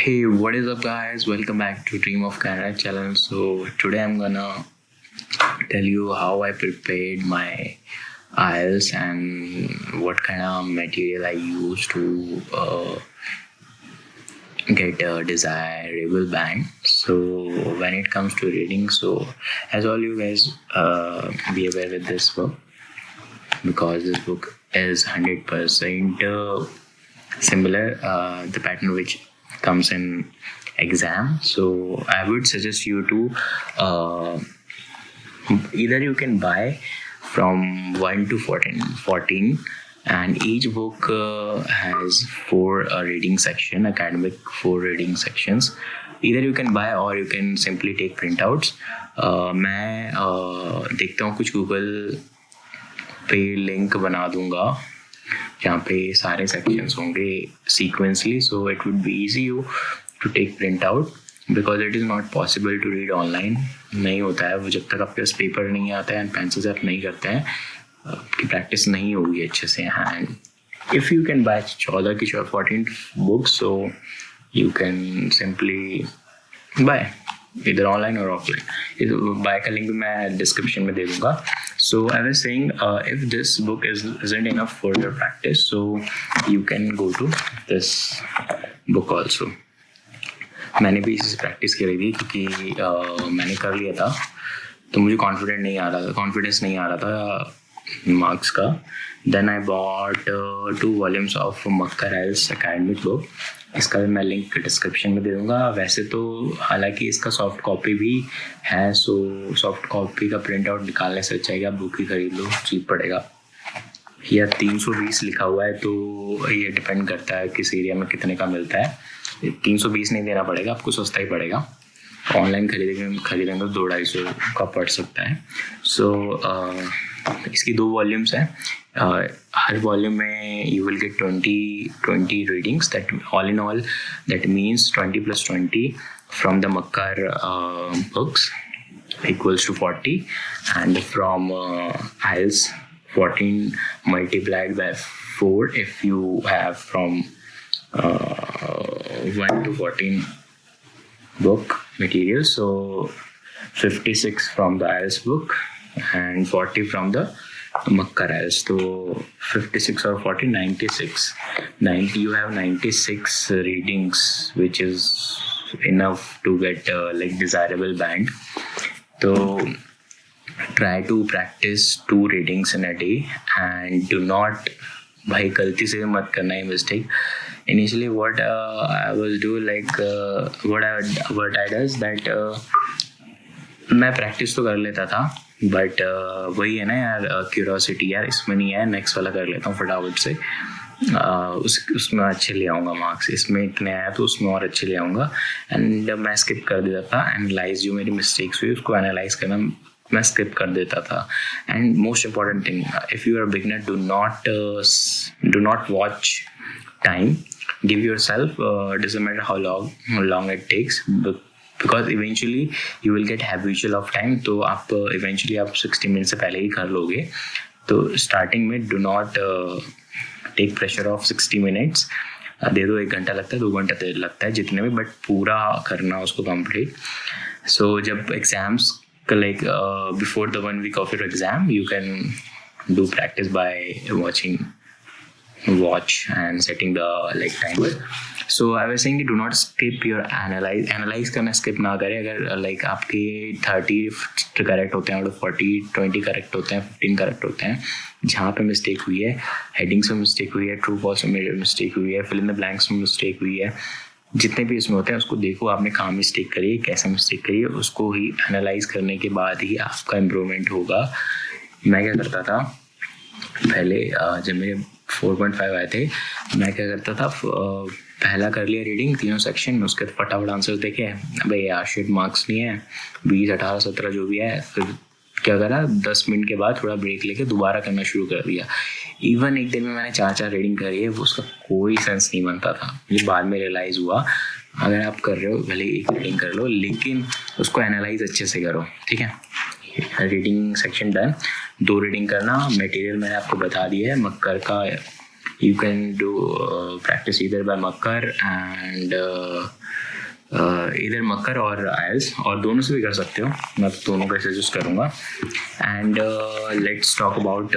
Hey, what is up, guys? Welcome back to Dream of Canada channel. So today I'm gonna tell you how I prepared my IELTS and what kind of material I used to get a desirable band. So when it comes to reading, so as all you guys be aware with this book, because this book is 100% similar the pattern which comes in exam. So I would suggest you to either you can buy from 1 to 14, and each book has 4 reading section, academic 4 reading sections. Either you can buy or you can simply take printouts. मैं देखता हूँ कुछ Google पे link बना दूंगा जहाँ पे सारे सेक्शंस होंगे sequentially, so it would be easy you to take print out because it is not possible to read online. नहीं होता है वो जब तक आपके पास पेपर नहीं आता है एंड पेंसिल से आप नहीं करते हैं, आपकी प्रैक्टिस नहीं होगी अच्छे से. And if you can buy 14 की 14 books, so you can simply buy इधर ऑनलाइन और ऑफलाइन. बाय का लिंक भी मैं डिस्क्रिप्शन में दे दूंगा. So I was saying, if this book isn't enough for your practice, so you can go to this book also. मैंने भी इसी से प्रैक्टिस करी थी क्योंकि मैंने कर लिया था तो मुझे कॉन्फिडेंस नहीं आ रहा था मार्क्स का. Then I bought 2 volumes of Makkar IELTS academic book. इसका भी मैं लिंक डिस्क्रिप्शन में दे दूँगा. वैसे तो हालांकि इसका सॉफ्ट कॉपी भी है, सो सॉफ्ट कॉपी का प्रिंट आउट निकालने से अच्छा है कि आप बुक ही खरीद लो, चीप पड़ेगा. या 320 लिखा हुआ है तो ये डिपेंड करता है किस एरिया में कितने का मिलता है. 320 नहीं देना पड़ेगा आपको, सस्ता ही पड़ेगा. ऑनलाइन खरीदेंगे तो 200-250 का पड़ सकता है. सो इसकी 2 वॉल्यूम्स हैं. हर वॉल्यूम में you will get 20 readings. That all in all that means 20 + 20 from the Makkar books equals to 40, and from IELTS 14 multiplied by 4 if you have from 1 to 14 book material. So 56 from the IELTS book and 40 from the Makkar IELTS. So 56 or 40, 96. 90, you have 96 readings, which is enough to get like desirable band. So try to practice 2 readings in a day and do not, भाई गलती से मत करना है mistake. Initially what I was do like what I does that मैं practice तो कर लेता था बट वही है ना यार, क्यूरोसिटी यार इसमें नहीं है, नेक्स्ट वाला कर लेता हूँ फटाफट से. उसमें अच्छे ले आऊँगा मार्क्स, इसमें इतने आया तो उसमें और अच्छे ले आऊँगा. एंड मैं स्किप कर देता था. एनालाइज जो मेरी मिस्टेक्स हुई उसको एनालाइज करना मैं स्किप कर देता था. And most important thing, if you are beginner, do not watch time. Give yourself, doesn't matter how long it takes, because eventually you will get habitual of time. तो आप eventually आप 60 minute से पहले ही कर लोगे. तो starting में do not take pressure of 60 minutes. दे दो 1 घंटा लगता है, 2 घंटा लगता है जितने में, बट पूरा करना उसको कंप्लीट. सो जब exams like before the 1 week of your exam, you can do practice by watch and setting the like timer. So I was saying do not skip your analyze करना skip ना करें. अगर like आपके 30 correct होते हैं out of 40, 20 correct होते हैं, 15 correct होते हैं. जहाँ पे मिस्टेक हुई है, हेडिंग्स में मिस्टेक हुई है, ट्रू फॉल्स में मिस्टेक हुई है, फिल इन द ब्लैंक्स में मिस्टेक हुई है, जितने भी इसमें होते हैं उसको देखो आपने कहाँ मिस्टेक करी है, कैसे मिस्टेक करी है, उसको ही एनालाइज करने के बाद ही आपका इम्प्रूवमेंट होगा. मैं क्या करता था पहले, जब मेरे 4.5 आए थे, मैं क्या करता था, पहला कर लिया रीडिंग 3 सेक्शन में, उसके फटाफट आंसर देखे, भाई यार शिट मार्क्स नहीं है, 20, 18, 17 जो भी है. फिर क्या करा, 10 मिनट के बाद थोड़ा ब्रेक लेके दोबारा करना शुरू कर दिया. इवन एक दिन में मैंने 4 रीडिंग करी है, वो उसका कोई सेंस नहीं बनता था. मुझे बाद में रियलाइज़ हुआ, अगर आप कर रहे हो भले 1 रीडिंग कर लो, लेकिन उसको एनालाइज अच्छे से करो. ठीक है, रीडिंग सेक्शन डन. 2 रीडिंग करना. मटेरियल मैंने आपको बता दिया है, मक्कर का You can do practice either by Makkar and इधर मक्कर और आयल्स, और दोनों से भी कर सकते हो, मैं दोनों का सजेस्ट करूँगा. And let's talk about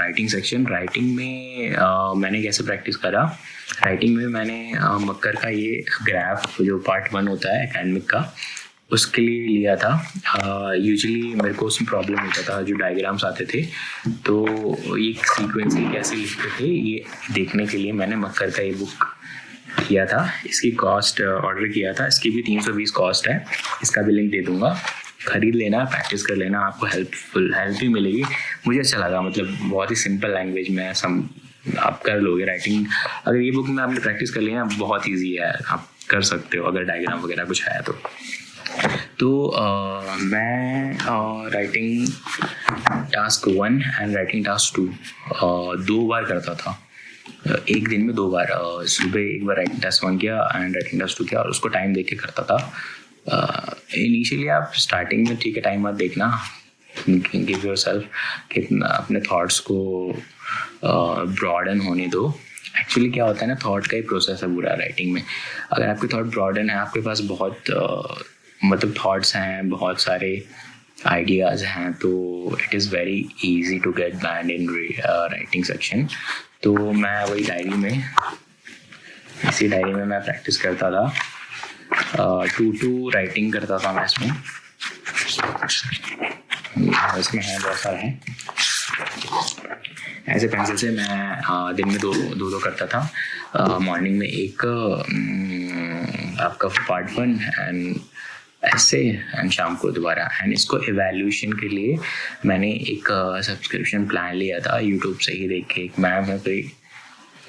writing section. Writing में मैंने कैसे प्रैक्टिस करा. राइटिंग में मैंने मक्कर का ये ग्राफ जो पार्ट 1 होता है एकेडमिक का, उसके लिए लिया था. यूजुअली मेरे को उसमें प्रॉब्लम होता था, जो डायग्राम्स आते थे तो ये सीक्वेंसली कैसे लिखते थे ये देखने के लिए मैंने मक्कर का ये बुक किया था. इसकी कॉस्ट ऑर्डर किया था, इसकी भी 320 कॉस्ट है, इसका भी लिंक दे दूंगा. खरीद लेना, प्रैक्टिस कर लेना, आपको हेल्प भी मिलेगी. मुझे अच्छा लगा, मतलब बहुत ही सिंपल लैंग्वेज में आप कर लोगे राइटिंग. अगर ये बुक में आपने प्रैक्टिस कर लिया, बहुत ईजी है, आप कर सकते हो अगर डायग्राम वगैरह कुछ है तो मैं writing task 1 and writing task 2 2 बार करता था, एक दिन में 2 बार. सुबह एक बार राइटिंग टास्क 1 किया एंड राइटिंग टास्क 2 किया, और उसको टाइम देख के करता था. इनिशियली आप स्टार्टिंग में ठीक है टाइम मत देखना, गिव योरसेल्फ कितना अपने थॉट्स को ब्रॉडन होने दो. एक्चुअली क्या होता है ना, थॉट का ही प्रोसेस है पूरा राइटिंग में. अगर आपके थॉट ब्रॉडन है, आपके पास बहुत मतलब थॉट्स हैं, बहुत सारे आइडियाज़ हैं, तो it is very easy to get band in writing section. तो मैं वही इसी डायरी में मैं प्रैक्टिस करता था. 2 राइटिंग करता था मैं इसमें है बहुत सारा है. ऐसे पेंसिल से मैं दिन में दो करता था. मॉर्निंग में एक आपका पार्ट 1 एंड ऐसे, एंड शाम को दोबारा. एंड इसको एवैल्यूएशन के लिए मैंने एक सब्सक्रिप्शन प्लान लिया था यूट्यूब से ही देख के. एक मैम है कोई,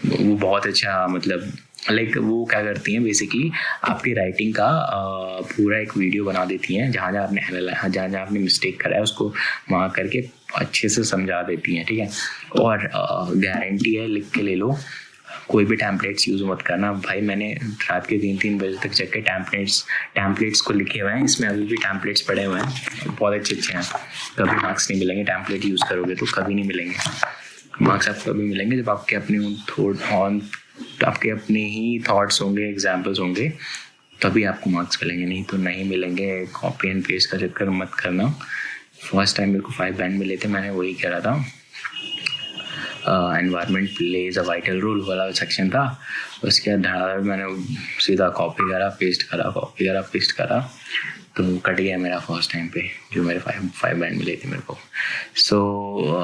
वो बहुत अच्छा, मतलब लाइक वो क्या करती हैं बेसिकली आपकी राइटिंग का पूरा एक वीडियो बना देती हैं, जहाँ जहाँ आपने मिस्टेक करा है उसको मार्क करके अच्छे से समझा देती हैं, ठीक है. और गारंटी है, लिख के ले लो, कोई भी टैम्पलेट्स यूज़ मत करना. भाई मैंने रात के 3 बजे तक चेक के टैम्पलेट्स को लिखे हुए हैं, इसमें अभी भी टैम्पलेट्स पड़े हुए हैं, बहुत अच्छे हैं. कभी मार्क्स नहीं मिलेंगे, टैम्पलेट यूज़ करोगे तो कभी नहीं मिलेंगे मार्क्स. आपको कभी मिलेंगे जब आपके आपके अपने ही थॉट्स होंगे, एग्जाम्पल्स होंगे, तभी आपको मार्क्स मिलेंगे, नहीं तो नहीं मिलेंगे. कॉपी एंड पेस्ट का चक्कर मत करना. फर्स्ट टाइम मेरे को 5 बैंड मिले थे, मैंने वही करा था. Environment plays a vital role वाला सेक्शन था. उसके बाद धड़ाधड़ मैंने सीधा कॉपी करा, पेस्ट करा, तो कट गया मेरा फर्स्ट टाइम पे जो मेरे 5 बैंड मिले थे मेरे को. सो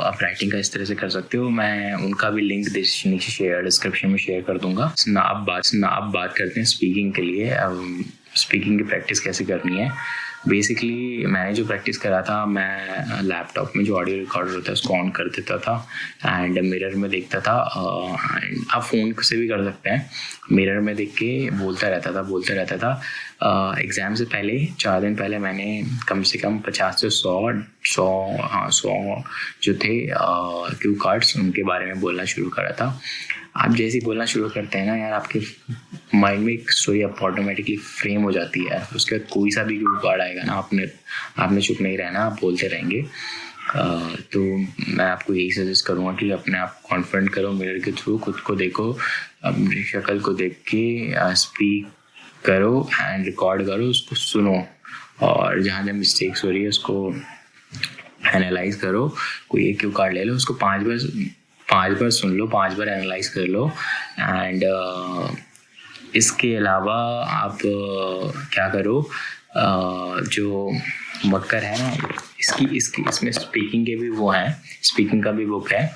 आप राइटिंग का इस तरह से कर सकते हो. मैं उनका भी लिंक नीचे डिस्क्रिप्शन में शेयर कर दूंगा. आप बात करते हैं स्पीकिंग के लिए. स्पीकिंग की प्रैक्टिस कैसे करनी है. बेसिकली मैंने जो प्रैक्टिस करा था, मैं लैपटॉप में जो ऑडियो रिकॉर्डर होता है उसको ऑन कर देता था एंड मिरर में देखता था. आप फ़ोन से भी कर सकते हैं. मिरर में देख के बोलता रहता था. एग्ज़ाम से पहले 4 दिन पहले मैंने कम से कम 50 से 100 जो थे क्यू कार्ड्स, उनके बारे में बोलना शुरू करा था. आप जैसे ही बोलना शुरू करते हैं ना यार, आपके माइंड में एक स्टोरी ऑटोमेटिकली फ्रेम हो जाती है. उसके बाद कोई सा भी क्यू कार्ड आएगा ना, आपने चुप नहीं रहना, आप बोलते रहेंगे. तो मैं आपको यही सजेस्ट करूँगा कि अपने आप कॉन्फिडेंट करो, मिरर के थ्रू खुद को देखो, अपनी शक्ल को देख के स्पीक करो एंड रिकॉर्ड करो, उसको सुनो, और जहाँ जहाँ मिस्टेक्स हो रही है उसको एनालाइज करो. कोई एक क्यू कार्ड ले लो, उसको 5 बार सुन लो, 5 बार एनालाइज कर लो. एंड इसके अलावा आप क्या करो, जो मक्कर है ना, इसमें स्पीकिंग के भी वो हैं, स्पीकिंग का भी बुक है.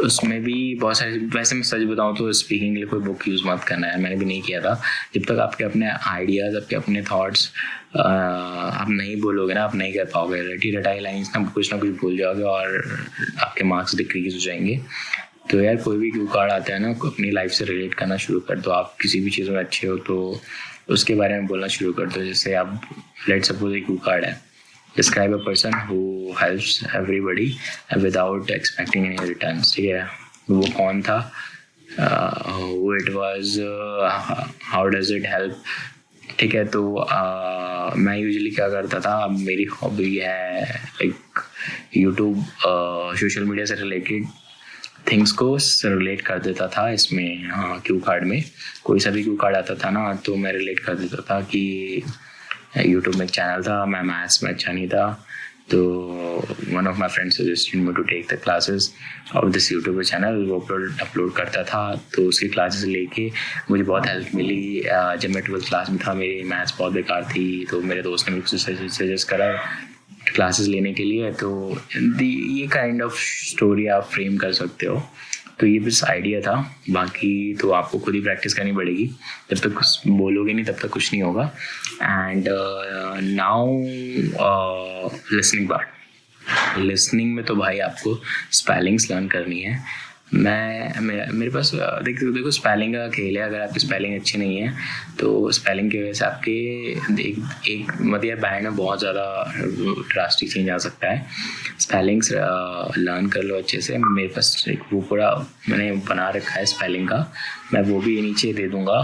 उसमें भी बहुत सारे, वैसे मैं सच बताऊं तो स्पीकिंग के लिए कोई बुक यूज़ मत करना है, मैंने भी नहीं किया था. जब तक आपके अपने आइडियाज़, आपके अपने थॉट्स आप नहीं बोलोगे ना, आप नहीं कर पाओगे. रटाई लाइन्स ना कुछ भूल जाओगे और आपके मार्क्स डिक्रीज हो जाएंगे. तो यार कोई भी क्यू कार्ड आता है ना, अपनी लाइफ से रिलेट करना शुरू कर दो. आप किसी भी चीज़ में अच्छे हो तो उसके बारे में बोलना शुरू कर दो. जैसे आप लेट्स सपोज एक क्यू कार्ड है, describe a person who helps everybody without expecting any returns. ठीक है, वो कौन था, who it was, how does it help. ठीक है, तो मैं यूजुअली क्या करता था, अब मेरी हॉबी है एक यूट्यूब, सोशल मीडिया से रिलेटेड थिंग्स को रिलेट कर देता था इसमें, क्यू कार्ड में कोई सा भी क्यू कार्ड आता था ना तो मैं रिलेट कर देता था कि यूट्यूब में एक चैनल था, मैं मैथ्स में अच्छा नहीं था, तो one of my friends suggested me to take the classes of this YouTube channel. वो अपलोड करता था, तो उसकी क्लासेस लेके मुझे बहुत हेल्प मिली। जब मैं 12th क्लास में था, मेरी मैथ्स बहुत बेकार थी, तो मेरे दोस्त ने मुझे सजेस्ट करा क्लासेस लेने के लिए। तो ये काइंड ऑफ स्टोरी आप फ्रेम कर सकते हो। तो ये बस आइडिया था, बाकी तो आपको खुद ही प्रैक्टिस करनी पड़ेगी। जब तक कुछ बोलोगे नहीं तब तक कुछ नहीं होगा। And now listening part. Listening में तो भाई आपको स्पेलिंग्स लर्न करनी है। मेरे पास देखो स्पेलिंग का खेल है। अगर आपकी स्पेलिंग अच्छी नहीं है तो स्पेलिंग की वजह से आपके एक मतलब बैंड में बहुत ज़्यादा ड्रास्टिक चेंज आ सकता है। स्पेलिंग्स लर्न कर लो अच्छे से। मेरे पास एक वो पूरा मैंने बना रखा है स्पेलिंग का, मैं वो भी नीचे दे दूँगा,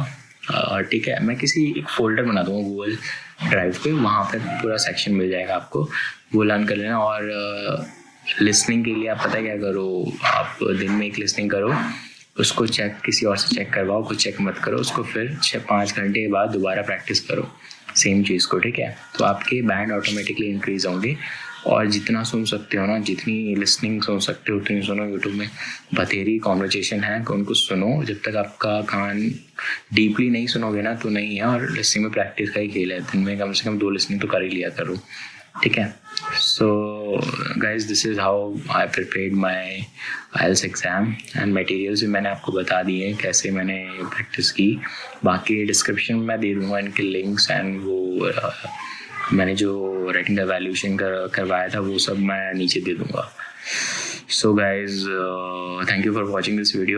ठीक है। मैं किसी एक फोल्डर बना दूँगा गूगल ड्राइव पे, वहाँ पर पूरा सेक्शन मिल जाएगा आपको, वो लर्न कर लेना। और लिसनिंग के लिए आप पता क्या करो, आप दिन में एक लिसनिंग करो, उसको चेक किसी और से चेक करवाओ, कुछ चेक मत करो उसको, फिर 5 घंटे के बाद दोबारा प्रैक्टिस करो सेम चीज़ को, ठीक है। तो आपके बैंड ऑटोमेटिकली इंक्रीज होंगे। और जितना सुन सकते हो ना, जितनी लिसनिंग सुन सकते हो उतनी सुनो। यूट्यूब में बथेरी कॉन्वर्जेशन है, उनको सुनो। जब तक आपका कान डीपली नहीं सुनोगे ना तो नहीं है। और लिसनिंग में प्रैक्टिस का ही खेल है, दिन में कम से कम 2 लिसनिंग तो कर ही लिया करो, ठीक है। So guys, this is how I prepared my IELTS exam and materials भी मैंने आपको बता दिए हैं कैसे मैंने प्रैक्टिस की। बाकी डिस्क्रिप्शन में मैं दे दूँगा इनके लिंक्स, एंड वो मैंने जो राइटिंग का एवैल्यूएशन करवाया था वो सब मैं नीचे दे दूँगा। So guys, thank you for watching this video.